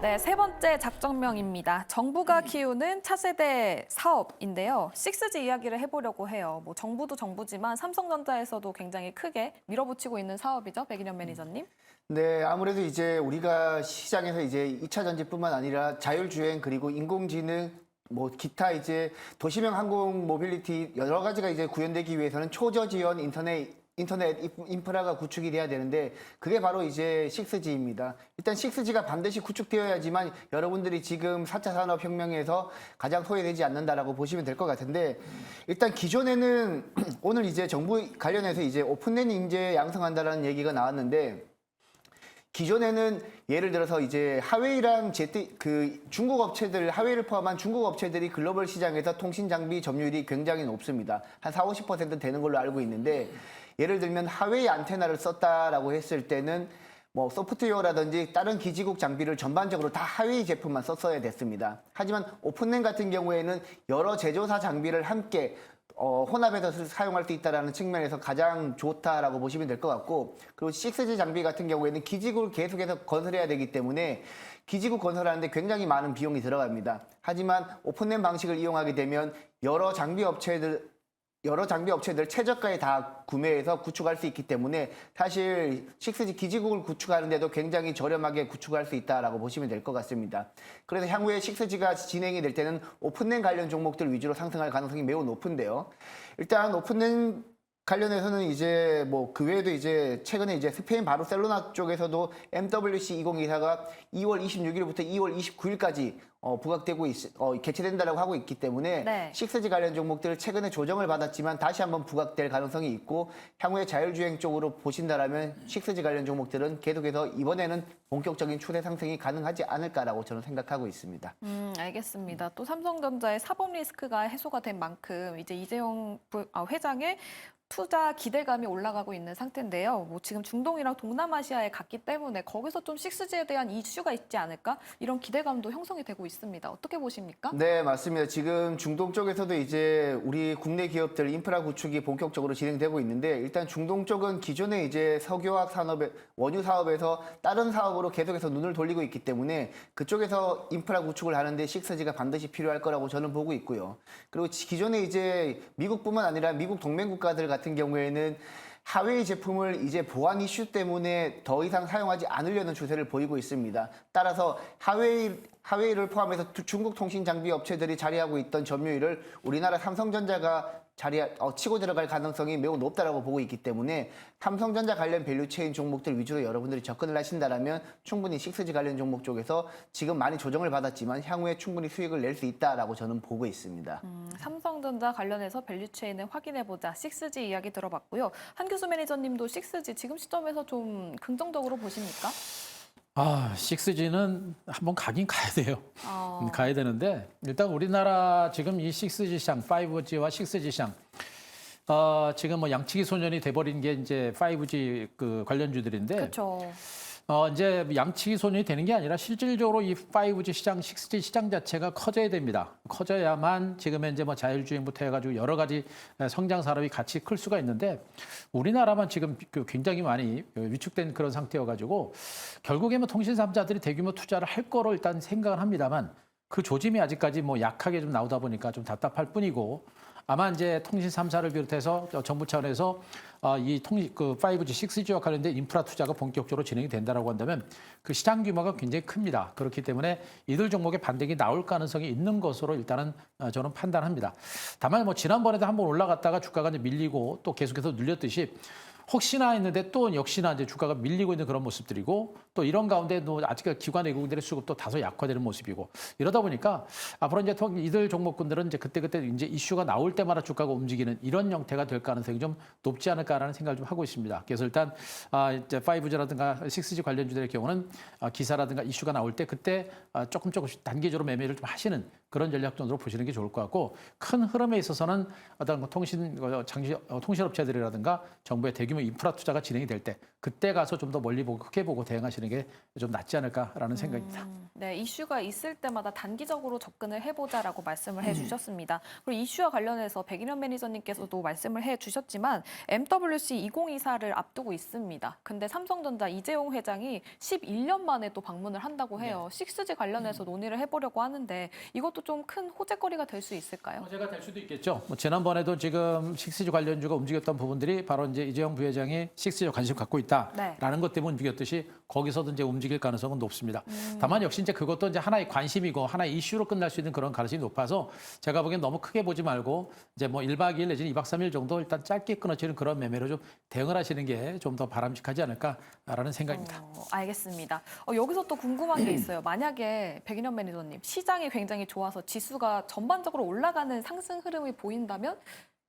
네, 세 번째 작전명입니다. 정부가 키우는 차세대 사업인데요. 6G 이야기를 해보려고 해요. 뭐 정부도 정부지만 삼성전자에서도 굉장히 크게 밀어붙이고 있는 사업이죠. 백인현 매니저님. 네, 아무래도 이제 우리가 시장에서 이제 2차 전지뿐만 아니라 자율주행 그리고 인공지능 뭐 기타 이제 도시명 항공 모빌리티 여러 가지가 이제 구현되기 위해서는 초저지연 인터넷 인프라가 구축이 돼야 되는데 그게 바로 이제 6G입니다. 일단 6G가 반드시 구축되어야지만 여러분들이 지금 4차 산업혁명에서 가장 소외되지 않는다라고 보시면 될 것 같은데 일단 기존에는 오늘 이제 정부 관련해서 이제 오픈랜 인재 양성한다라는 얘기가 나왔는데 기존에는 예를 들어서 이제 하웨이랑 중국 업체들, 하웨이를 포함한 중국 업체들이 글로벌 시장에서 통신 장비 점유율이 굉장히 높습니다. 한 40~50% 되는 걸로 알고 있는데 예를 들면 하웨이 안테나를 썼다라고 했을 때는 뭐 소프트웨어라든지 다른 기지국 장비를 전반적으로 다 하웨이 제품만 썼어야 됐습니다. 하지만 오픈랜 같은 경우에는 여러 제조사 장비를 함께 혼합해서 사용할 수 있다는 측면에서 가장 좋다라고 보시면 될 것 같고 그리고 6G 장비 같은 경우에는 기지국을 계속해서 건설해야 되기 때문에 기지국 건설하는데 굉장히 많은 비용이 들어갑니다. 하지만 오픈랜 방식을 이용하게 되면 여러 장비 업체들 최저가에 다 구매해서 구축할 수 있기 때문에 사실 6G 기지국을 구축하는데도 굉장히 저렴하게 구축할 수 있다라고 보시면 될 것 같습니다. 그래서 향후에 6G가 진행이 될 때는 오픈랜 관련 종목들 위주로 상승할 가능성이 매우 높은데요. 일단 오픈랜 관련해서는 이제 뭐 그 외에도 이제 최근에 이제 스페인 바르셀로나 쪽에서도 MWC 2024가 2월 26일부터 2월 29일까지 부각되고 개최된다라고 하고 있기 때문에 네. 6G 관련 종목들 최근에 조정을 받았지만 다시 한번 부각될 가능성이 있고 향후에 자율주행 쪽으로 보신다라면 6G 관련 종목들은 계속해서 이번에는 본격적인 추세 상승이 가능하지 않을까라고 저는 생각하고 있습니다. 알겠습니다. 또 삼성전자의 사법 리스크가 해소가 된 만큼 이제 이재용 회장의 투자 기대감이 올라가고 있는 상태인데요. 뭐 지금 중동이랑 동남아시아에 갔기 때문에 거기서 좀 6G에 대한 이슈가 있지 않을까? 이런 기대감도 형성이 되고 있습니다. 어떻게 보십니까? 네, 맞습니다. 지금 중동 쪽에서도 이제 우리 국내 기업들 인프라 구축이 본격적으로 진행되고 있는데 일단 중동 쪽은 기존에 이제 석유화학 산업의 원유 사업에서 다른 사업으로 계속해서 눈을 돌리고 있기 때문에 그쪽에서 인프라 구축을 하는데 6G가 반드시 필요할 거라고 저는 보고 있고요. 그리고 기존에 이제 미국뿐만 아니라 미국 동맹 국가들 같은 경우에는 하웨이 제품을 이제 보안 이슈 때문에 더 이상 사용하지 않으려는 추세를 보이고 있습니다. 따라서 하웨이를 포함해서 중국 통신 장비 업체들이 자리하고 있던 점유율을 우리나라 삼성전자가 치고 들어갈 가능성이 매우 높다라고 보고 있기 때문에 삼성전자 관련 밸류체인 종목들 위주로 여러분들이 접근을 하신다라면 충분히 6G 관련 종목 쪽에서 지금 많이 조정을 받았지만 향후에 충분히 수익을 낼 수 있다라고 저는 보고 있습니다. 삼성전자 관련해서 밸류체인을 확인해보자. 6G 이야기 들어봤고요. 한규수 매니저님도 6G 지금 시점에서 좀 긍정적으로 보십니까? 6G는 한번 가긴 가야 돼요. 가야 되는데 일단 우리나라 지금 이 6G 시장, 5G와 6G 시장 지금 뭐 양치기 소년이 돼버린 게 이제 5G 그 관련주들인데 그렇죠. 이제 양치기 소년이 되는 게 아니라 실질적으로 이 5G 시장, 6G 시장 자체가 커져야 됩니다. 커져야만 지금 이제 뭐 자율주행부터 해가지고 여러 가지 성장 산업이 같이 클 수가 있는데 우리나라만 지금 굉장히 많이 위축된 그런 상태여가지고 결국에 뭐 통신 3사들이 대규모 투자를 할 거로 일단 생각을 합니다만 그 조짐이 아직까지 뭐 약하게 좀 나오다 보니까 좀 답답할 뿐이고 아마 이제 통신 3사를 비롯해서 정부 차원에서 이 5G, 6G와 관련된 인프라 투자가 본격적으로 진행이 된다라고 한다면 그 시장 규모가 굉장히 큽니다. 그렇기 때문에 이들 종목의 반등이 나올 가능성이 있는 것으로 일단은 저는 판단합니다. 다만 뭐 지난번에도 한번 올라갔다가 주가가 이제 밀리고 또 계속해서 눌렸듯이 혹시나 했는데 또 역시나 이제 주가가 밀리고 있는 그런 모습들이고 또 이런 가운데도 아직 기관 외국인들의 수급도 다소 약화되는 모습이고 이러다 보니까 앞으로 이제 이들 종목군들은 이제 그때그때 이제 이슈가 나올 때마다 주가가 움직이는 이런 형태가 될 가능성이 좀 높지 않을까라는 생각을 좀 하고 있습니다. 그래서 일단 이제 5G라든가 6G 관련주들의 경우는 기사라든가 이슈가 나올 때 그때 조금씩 단계적으로 매매를 좀 하시는 그런 전략 정도로 보시는 게 좋을 것 같고 큰 흐름에 있어서는 어떤 통신업체들이라든가 정부의 대규모 대규모 인프라 투자가 진행이 될 때 그때 가서 좀 더 멀리 보고 크게 보고 대응하시는 게 좀 낫지 않을까라는 생각입니다. 네, 이슈가 있을 때마다 단기적으로 접근을 해보자라고 말씀을 해주셨습니다. 그리고 이슈와 관련해서 백인현 매니저님께서도 말씀을 해주셨지만 MWC 2024를 앞두고 있습니다. 근데 삼성전자 이재용 회장이 11년 만에 또 방문을 한다고 해요. 6G 관련해서 논의를 해보려고 하는데 이것도 좀 큰 호재거리가 될 수 있을까요? 호재가 될 수도 있겠죠. 뭐 지난번에도 지금 6G 관련주가 움직였던 부분들이 바로 이제 이재용 부회장이 6G에 관심 갖고 있다라는 것 때문에 움직였듯이 거기서도 이제 움직일 가능성은 높습니다. 다만 역시 이제 그것도 이제 하나의 관심이고 하나의 이슈로 끝날 수 있는 그런 가능성이 높아서 제가 보기엔 너무 크게 보지 말고 이제 뭐 1박 2일 내지는 2박 3일 정도 일단 짧게 끊어지는 그런 매매로 좀 대응을 하시는 게 좀 더 바람직하지 않을까라는 생각입니다. 알겠습니다. 여기서 또 궁금한 게 있어요. 만약에 백인현 매니저님 시장이 굉장히 좋아서 지수가 전반적으로 올라가는 상승 흐름이 보인다면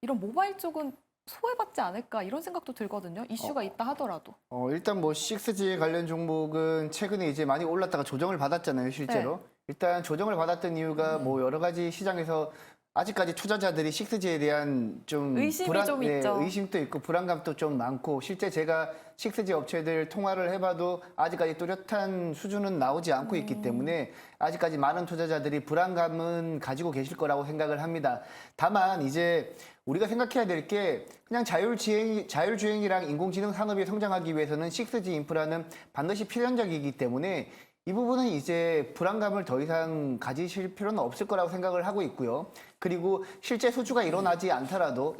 이런 모바일 쪽은 소외받지 않을까 이런 생각도 들거든요. 이슈가 있다 하더라도. 일단 뭐 6G 관련 종목은 최근에 이제 많이 올랐다가 조정을 받았잖아요, 실제로. 네. 일단 조정을 받았던 이유가 뭐 여러 가지 시장에서 아직까지 투자자들이 6G에 대한 좀 의심이 좀 있죠. 의심도 있고 불안감도 좀 많고 실제 제가 6G 업체들 통화를 해봐도 아직까지 뚜렷한 수준은 나오지 않고 있기 때문에 아직까지 많은 투자자들이 불안감은 가지고 계실 거라고 생각을 합니다. 다만 이제 우리가 생각해야 될 게 그냥 자율주행이랑 인공지능 산업이 성장하기 위해서는 6G 인프라는 반드시 필연적이기 때문에 이 부분은 이제 불안감을 더 이상 가지실 필요는 없을 거라고 생각을 하고 있고요. 그리고 실제 수주가 일어나지 않더라도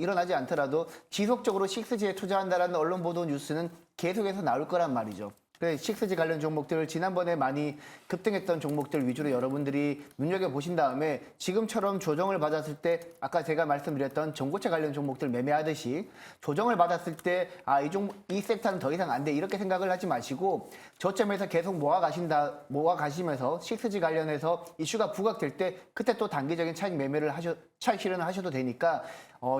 지속적으로 6G에 투자한다라는 언론 보도 뉴스는 계속해서 나올 거란 말이죠. 그래서 6G 관련 종목들을 지난번에 많이 급등했던 종목들 위주로 여러분들이 눈여겨보신 다음에 지금처럼 조정을 받았을 때 아까 제가 말씀드렸던 전고체 관련 종목들 매매하듯이 조정을 받았을 때 이 섹터는 더 이상 안 돼 이렇게 생각을 하지 마시고 저점에서 계속 모아가시면서 6G 관련해서 이슈가 부각될 때 그때 또 단기적인 차익 실현을 하셔도 되니까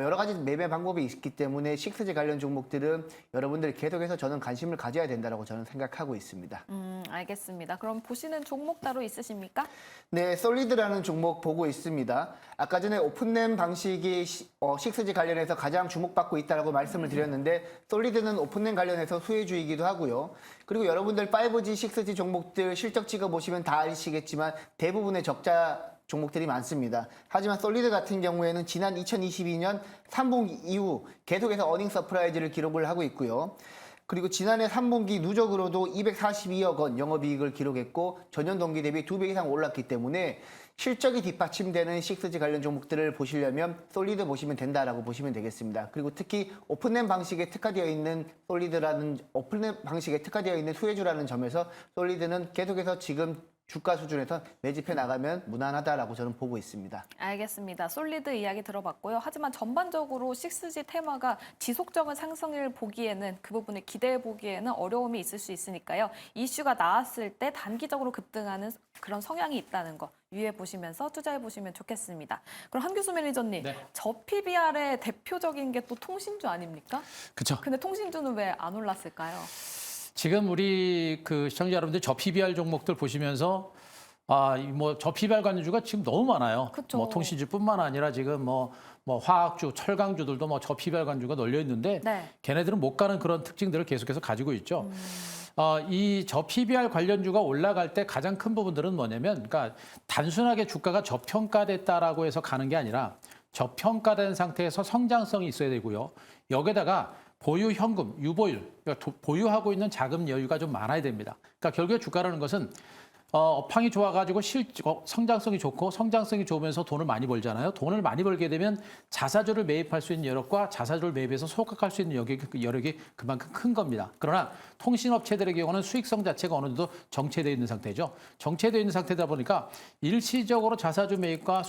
여러 가지 매매 방법이 있기 때문에 6G 관련 종목들은 여러분들 계속해서 저는 관심을 가져야 된다고 저는 생각하고 있습니다. 알겠습니다. 그럼 보시는 종목 따로 있으십니까? 네, 솔리드라는 종목 보고 있습니다. 아까 전에 오픈램 방식이 6G 관련해서 가장 주목받고 있다고 말씀을 드렸는데 솔리드는 오픈램 관련해서 수혜주이기도 하고요. 그리고 여러분들 5G, 6G 종목들 실적 찍어보시면 다 아시겠지만 대부분의 적자 종목들이 많습니다. 하지만 솔리드 같은 경우에는 지난 2022년 3분기 이후 계속해서 어닝 서프라이즈를 기록을 하고 있고요. 그리고 지난해 3분기 누적으로도 242억 원 영업이익을 기록했고 전년 동기 대비 2배 이상 올랐기 때문에 실적이 뒷받침되는 6G 관련 종목들을 보시려면 솔리드 보시면 된다라고 보시면 되겠습니다. 그리고 특히 오픈램 방식에 특화되어 있는 수혜주라는 점에서 솔리드는 계속해서 지금 주가 수준에서 매집해 나가면 무난하다라고 저는 보고 있습니다. 알겠습니다. 솔리드 이야기 들어봤고요. 하지만 전반적으로 6G 테마가 지속적인 상승을 보기에는 그 부분을 기대해 보기에는 어려움이 있을 수 있으니까요. 이슈가 나왔을 때 단기적으로 급등하는 그런 성향이 있다는 거 유의해 보시면서 투자해 보시면 좋겠습니다. 그럼 한규수 매니저님, 네. 저 PBR의 대표적인 게 또 통신주 아닙니까? 그렇죠. 근데 통신주는 왜 안 올랐을까요? 지금 우리 그 시청자 여러분들 저 PBR 종목들 보시면서 뭐 저 PBR 관련주가 지금 너무 많아요. 그쵸. 뭐 통신주뿐만 아니라 지금 뭐 화학주, 철강주들도 뭐 저 PBR 관련주가 널려 있는데 네. 걔네들은 못 가는 그런 특징들을 계속해서 가지고 있죠. 이 저 PBR 관련주가 올라갈 때 가장 큰 부분들은 뭐냐면, 그러니까 단순하게 주가가 저평가됐다라고 해서 가는 게 아니라 저평가된 상태에서 성장성이 있어야 되고요. 여기다가 보유 현금, 유보율, 그러니까 보유하고 있는 자금 여유가 좀 많아야 됩니다. 그러니까 결국에 주가라는 것은 업황이 좋아가지고 성장성이 좋고 성장성이 좋으면서 돈을 많이 벌잖아요. 돈을 많이 벌게 되면 자사주를 매입할 수 있는 여력과 자사주를 매입해서 소각할 수 있는 여력이 그만큼 큰 겁니다. 그러나 통신업체들의 경우는 수익성 자체가 어느 정도 정체되어 있는 상태죠. 정체되어 있는 상태다 보니까 일시적으로 자사주 매입과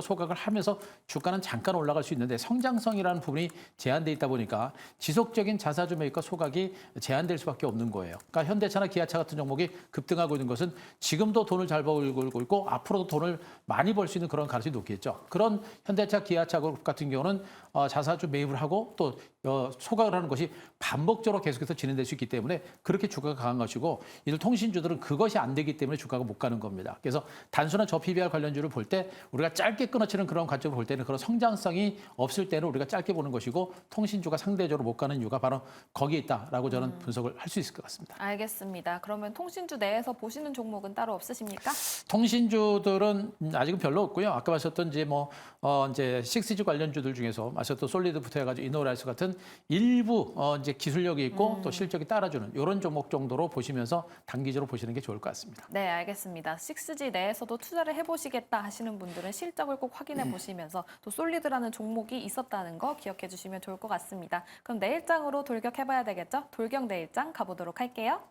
소각을 하면서 주가는 잠깐 올라갈 수 있는데 성장성이라는 부분이 제한돼 있다 보니까 지속적인 자사주 매입과 소각이 제한될 수밖에 없는 거예요. 그러니까 현대차나 기아차 같은 종목이 급등하고 있는 것은 지금도 돈을 잘 벌고 있고 앞으로도 돈을 많이 벌 수 있는 그런 가능성이 높겠죠. 그런 현대차, 기아차 그룹 같은 경우는 자사주 매입을 하고 또 소각을 하는 것이 반복적으로 계속해서 진행될 수 있기 때문에 그렇게 주가가 강한 것이고 이들 통신주들은 그것이 안 되기 때문에 주가가 못 가는 겁니다. 그래서 단순한 저 PBR 관련주를 볼 때 우리가 짧게 끊어치는 그런 관점을 볼 때는 그런 성장성이 없을 때는 우리가 짧게 보는 것이고 통신주가 상대적으로 못 가는 이유가 바로 거기에 있다라고 저는 분석을 할 수 있을 것 같습니다. 알겠습니다. 그러면 통신주 내에서 보시는 종목은 따로 없으십니까? 통신주들은 아직은 별로 없고요. 아까 마셨던 이제 이제 6G 관련주들 중에서 마셨던 솔리드부터 해가지고 이노라이스 같은 일부 이제 기술력이 있고 또 실적이 따라주는 이런 종목 정도로 보시면서 단기적으로 보시는 게 좋을 것 같습니다. 네, 알겠습니다. 6G 내에서도 투자를 해보시겠다 하시는 분들은 실적을 꼭 확인해 보시면서 또 솔리드라는 종목이 있었다는 거 기억해 주시면 좋을 것 같습니다. 그럼 내일장으로 돌격해봐야 되겠죠? 돌격 내일장 가보도록 할게요.